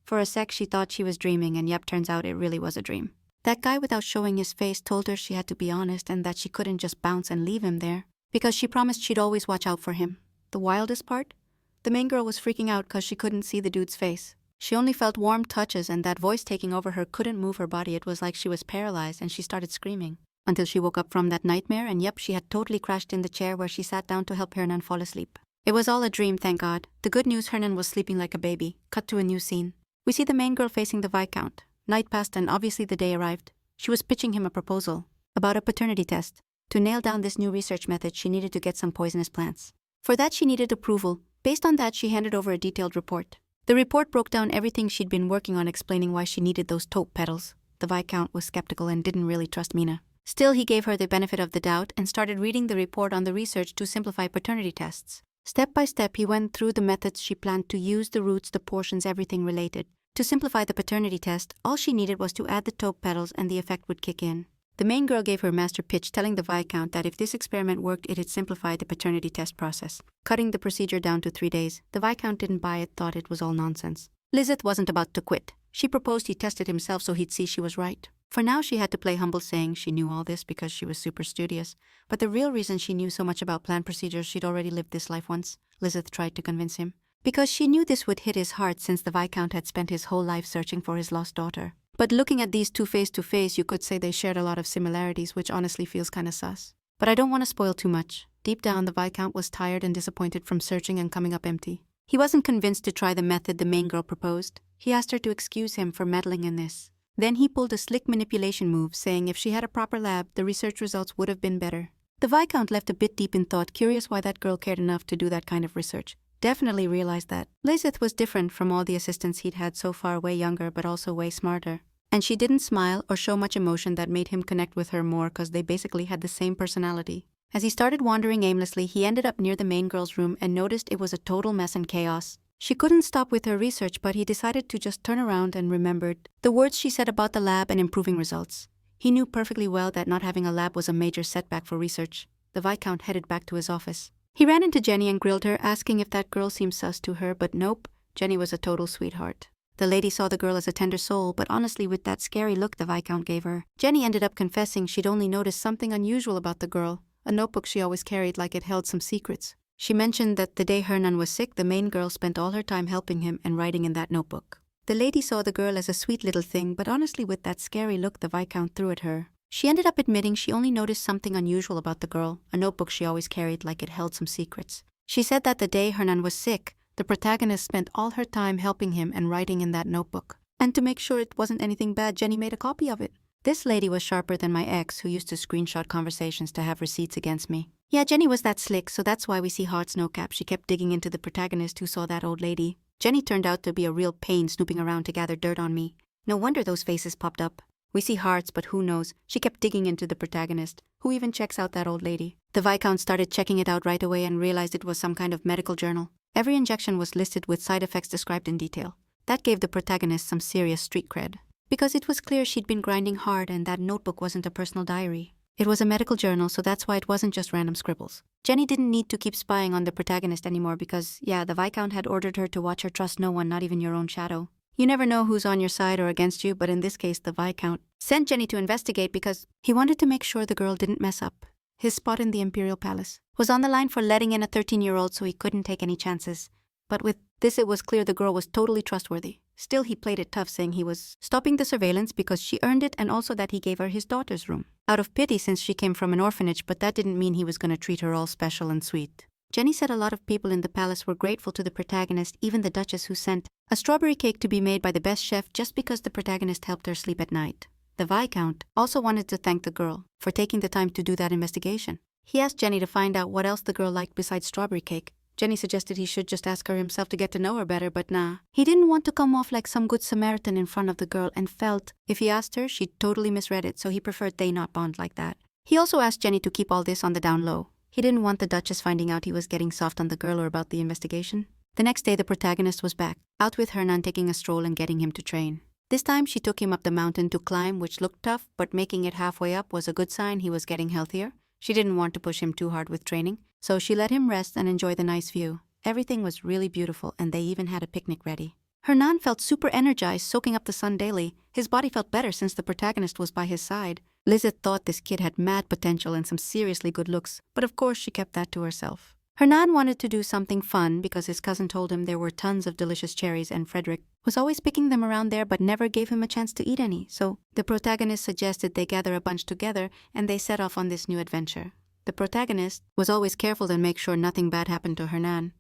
For a sec, she thought she was dreaming, and yep, turns out it really was a dream. That guy, without showing his face, told her she had to be honest and that she couldn't just bounce and leave him there, because she promised she'd always watch out for him. The wildest part? The main girl was freaking out because she couldn't see the dude's face. She only felt warm touches, and that voice taking over her couldn't move her body. It was like she was paralyzed, and she started screaming. Until she woke up from that nightmare, and yep, she had totally crashed in the chair where she sat down to help Hernán fall asleep. It was all a dream, thank God. The good news, Hernán was sleeping like a baby. Cut to a new scene. We see the main girl facing the Viscount. Night passed and obviously the day arrived. She was pitching him a proposal about a paternity test. To nail down this new research method, she needed to get some poisonous plants. For that, she needed approval. Based on that, she handed over a detailed report. The report broke down everything she'd been working on, explaining why she needed those taupe petals. The Viscount was skeptical and didn't really trust Mina. Still, he gave her the benefit of the doubt and started reading the report on the research to simplify paternity tests. Step by step, he went through the methods she planned to use, the roots, the portions, everything related. To simplify the paternity test, all she needed was to add the taupe petals and the effect would kick in. The main girl gave her master pitch, telling the Viscount that if this experiment worked, it'd simplify the paternity test process, cutting the procedure down to 3 days. The Viscount didn't buy it, thought it was all nonsense. Lizeth wasn't about to quit. She proposed he test it himself so he'd see she was right. For now, she had to play humble, saying she knew all this because she was super studious. But the real reason she knew so much about plant procedures, she'd already lived this life once. Lizeth tried to convince him. Because she knew this would hit his heart, since the Viscount had spent his whole life searching for his lost daughter. But looking at these two face to face, you could say they shared a lot of similarities, which honestly feels kinda sus. But I don't want to spoil too much. Deep down, the Viscount was tired and disappointed from searching and coming up empty. He wasn't convinced to try the method the main girl proposed. He asked her to excuse him for meddling in this. Then he pulled a slick manipulation move, saying if she had a proper lab, the research results would have been better. The Viscount left a bit deep in thought, curious why that girl cared enough to do that kind of research. Definitely realized that Lizeth was different from all the assistants he'd had so far, way younger but also way smarter. And she didn't smile or show much emotion that made him connect with her more, because they basically had the same personality. As he started wandering aimlessly, he ended up near the main girl's room and noticed it was a total mess and chaos. She couldn't stop with her research, but he decided to just turn around and remembered the words she said about the lab and improving results. He knew perfectly well that not having a lab was a major setback for research. The Viscount headed back to his office. He ran into Jenny and grilled her, asking if that girl seemed sus to her, but nope, Jenny was a total sweetheart. The lady saw the girl as a tender soul, but honestly, with that scary look the Viscount gave her, Jenny ended up confessing she'd only noticed something unusual about the girl, a notebook she always carried like it held some secrets. She mentioned that the day Hernán was sick, the main girl spent all her time helping him and writing in that notebook. The lady saw the girl as a sweet little thing, but honestly, with that scary look the Viscount threw at her, she ended up admitting she only noticed something unusual about the girl, a notebook she always carried like it held some secrets. She said that the day Hernán was sick, the protagonist spent all her time helping him and writing in that notebook. And to make sure it wasn't anything bad, Jenny made a copy of it. This lady was sharper than my ex, who used to screenshot conversations to have receipts against me. Yeah, Jenny was that slick, so that's why we see hearts no cap. She kept digging into the protagonist who saw that old lady. Jenny turned out to be a real pain, snooping around to gather dirt on me. No wonder those faces popped up. We see hearts, but who knows? She kept digging into the protagonist. Who even checks out that old lady? The Viscount started checking it out right away and realized it was some kind of medical journal. Every injection was listed with side effects described in detail. That gave the protagonist some serious street cred. Because it was clear she'd been grinding hard and that notebook wasn't a personal diary. It was a medical journal, so that's why it wasn't just random scribbles. Jenny didn't need to keep spying on the protagonist anymore because, yeah, the Viscount had ordered her to watch her trust no one, not even your own shadow. You never know who's on your side or against you, but in this case, the Viscount sent Jenny to investigate because he wanted to make sure the girl didn't mess up. His spot in the Imperial Palace was on the line for letting in a 13-year-old, so he couldn't take any chances. But with this, it was clear the girl was totally trustworthy. Still, he played it tough, saying he was stopping the surveillance because she earned it, and also that he gave her his daughter's room out of pity since she came from an orphanage, but that didn't mean he was going to treat her all special and sweet. Jenny said a lot of people in the palace were grateful to the protagonist, even the Duchess, who sent a strawberry cake to be made by the best chef just because the protagonist helped her sleep at night. The Viscount also wanted to thank the girl for taking the time to do that investigation. He asked Jenny to find out what else the girl liked besides strawberry cake. Jenny suggested he should just ask her himself to get to know her better, but nah. He didn't want to come off like some good Samaritan in front of the girl and felt if he asked her, she'd totally misread it, so he preferred they not bond like that. He also asked Jenny to keep all this on the down low. He didn't want the Duchess finding out he was getting soft on the girl or about the investigation. The next day, the protagonist was back, out with Hernán taking a stroll and getting him to train. This time, she took him up the mountain to climb, which looked tough, but making it halfway up was a good sign he was getting healthier. She didn't want to push him too hard with training, so she let him rest and enjoy the nice view. Everything was really beautiful, and they even had a picnic ready. Hernán felt super energized, soaking up the sun daily. His body felt better since the protagonist was by his side. Lizeth thought this kid had mad potential and some seriously good looks, but of course she kept that to herself. Hernán wanted to do something fun because his cousin told him there were tons of delicious cherries and Frederic was always picking them around there but never gave him a chance to eat any, so the protagonist suggested they gather a bunch together and they set off on this new adventure. The protagonist was always careful to make sure nothing bad happened to Hernán.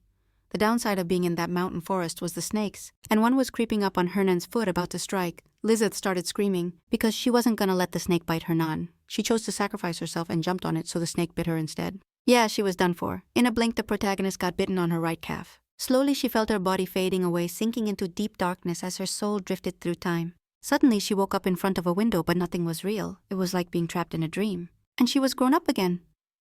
The downside of being in that mountain forest was the snakes, and one was creeping up on Hernán's foot about to strike. Lizeth started screaming because she wasn't gonna let the snake bite Hernán. She chose to sacrifice herself and jumped on it so the snake bit her instead. Yeah, she was done for. In a blink, the protagonist got bitten on her right calf. Slowly, she felt her body fading away, sinking into deep darkness as her soul drifted through time. Suddenly, she woke up in front of a window, but nothing was real. It was like being trapped in a dream. And she was grown up again.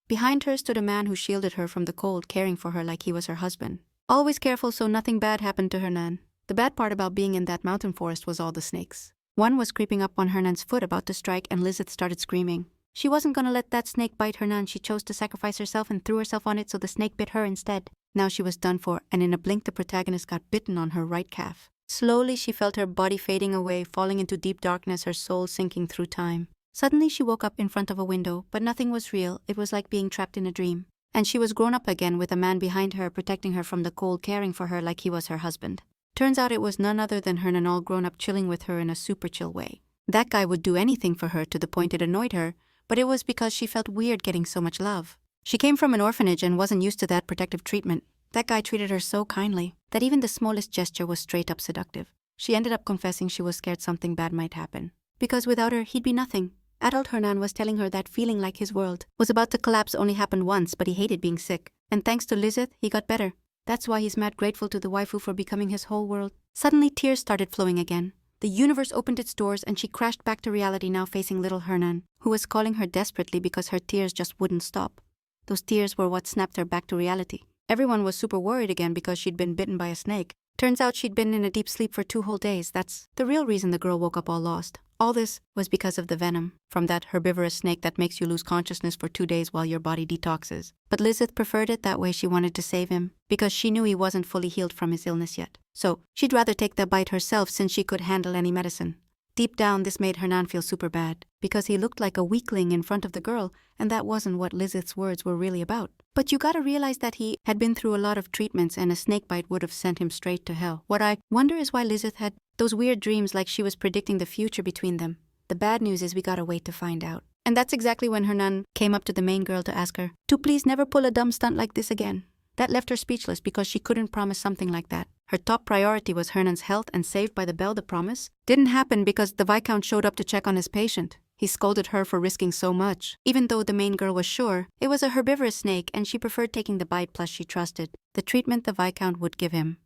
Behind her stood a man who shielded her from the cold, caring for her like he was her husband. Always careful so nothing bad happened to Hernán. The bad part about being in that mountain forest was all the snakes. One was creeping up on Hernán's foot about to strike, and Lizeth started screaming. She wasn't gonna let that snake bite Hernán. She chose to sacrifice herself and threw herself on it so the snake bit her instead. Now she was done for, and in a blink the protagonist got bitten on her right calf. Slowly she felt her body fading away, falling into deep darkness, her soul sinking through time. Suddenly she woke up in front of a window, but nothing was real. It was like being trapped in a dream. And she was grown up again with a man behind her protecting her from the cold, caring for her like he was her husband. Turns out it was none other than Hernán, all grown up, chilling with her in a super chill way. That guy would do anything for her to the point it annoyed her, but it was because she felt weird getting so much love. She came from an orphanage and wasn't used to that protective treatment. That guy treated her so kindly that even the smallest gesture was straight up seductive. She ended up confessing she was scared something bad might happen. Because without her, he'd be nothing. Adult Hernán was telling her that feeling like his world was about to collapse only happened once, but he hated being sick. And thanks to Lizeth, he got better. That's why he's mad grateful to the waifu for becoming his whole world. Suddenly, tears started flowing again. The universe opened its doors and she crashed back to reality, now facing little Hernán, who was calling her desperately because her tears just wouldn't stop. Those tears were what snapped her back to reality. Everyone was super worried again because she'd been bitten by a snake. Turns out she'd been in a deep sleep for 2 whole days. That's the real reason the girl woke up all lost. All this was because of the venom from that herbivorous snake that makes you lose consciousness for 2 days while your body detoxes. But Lizeth preferred it that way. She wanted to save him because she knew he wasn't fully healed from his illness yet. So she'd rather take the bite herself since she could handle any medicine. Deep down, this made Hernán feel super bad because he looked like a weakling in front of the girl, and that wasn't what Lizeth's words were really about. But you gotta realize that he had been through a lot of treatments and a snake bite would have sent him straight to hell. What I wonder is why Lizeth had those weird dreams like she was predicting the future between them. The bad news is we gotta wait to find out. And that's exactly when Hernán came up to the main girl to ask her to please never pull a dumb stunt like this again. That left her speechless because she couldn't promise something like that. Her top priority was Hernán's health, and saved by the bell, the promise didn't happen because the Viscount showed up to check on his patient. He scolded her for risking so much, even though the main girl was sure it was a herbivorous snake and she preferred taking the bite, plus she trusted the treatment the Viscount would give him.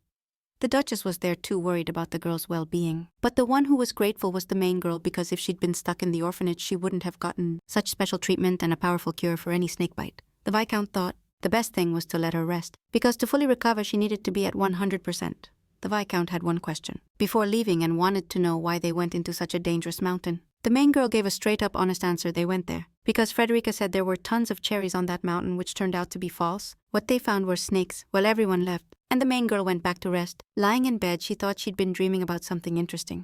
The Duchess was there too, worried about the girl's well-being. But the one who was grateful was the main girl because if she'd been stuck in the orphanage, she wouldn't have gotten such special treatment and a powerful cure for any snake bite. The Viscount thought the best thing was to let her rest, because to fully recover she needed to be at 100%. The Viscount had one question before leaving and wanted to know why they went into such a dangerous mountain. The main girl gave a straight-up honest answer. They went there because Frederica said there were tons of cherries on that mountain, which turned out to be false. What they found were snakes. Well, everyone left, and the main girl went back to rest. Lying in bed, she thought she'd been dreaming about something interesting.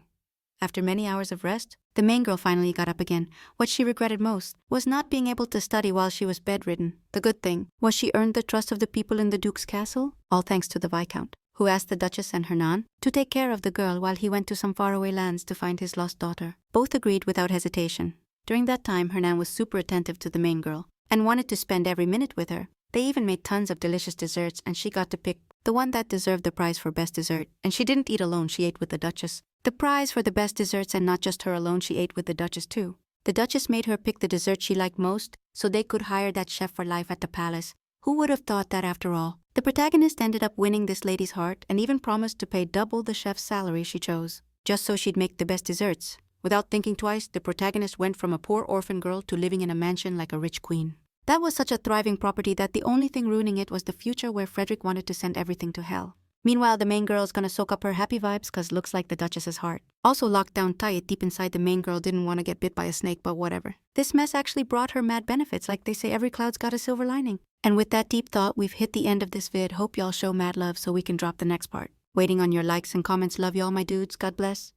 After many hours of rest, the main girl finally got up again. What she regretted most was not being able to study while she was bedridden. The good thing was she earned the trust of the people in the Duke's castle, all thanks to the Viscount, who asked the Duchess and Hernán to take care of the girl while he went to some faraway lands to find his lost daughter. Both agreed without hesitation. During that time, Hernán was super attentive to the main girl and wanted to spend every minute with her. They even made tons of delicious desserts, and she got to pick the one that deserved the prize for best dessert. And she didn't eat alone, she ate with the Duchess. The prize for the best desserts, and not just her alone, she ate with the Duchess too. The Duchess made her pick the dessert she liked most, so they could hire that chef for life at the palace. Who would have thought that after all? The protagonist ended up winning this lady's heart and even promised to pay double the chef's salary she chose, just so she'd make the best desserts. Without thinking twice, the protagonist went from a poor orphan girl to living in a mansion like a rich queen. That was such a thriving property that the only thing ruining it was the future where Frederic wanted to send everything to hell. Meanwhile, the main girl is gonna soak up her happy vibes cause looks like the Duchess's heart. Also locked down tight deep inside, the main girl didn't want to get bit by a snake, but whatever. This mess actually brought her mad benefits, like they say every cloud's got a silver lining. And with that deep thought, we've hit the end of this vid. Hope y'all show mad love so we can drop the next part. Waiting on your likes and comments. Love y'all my dudes, God bless.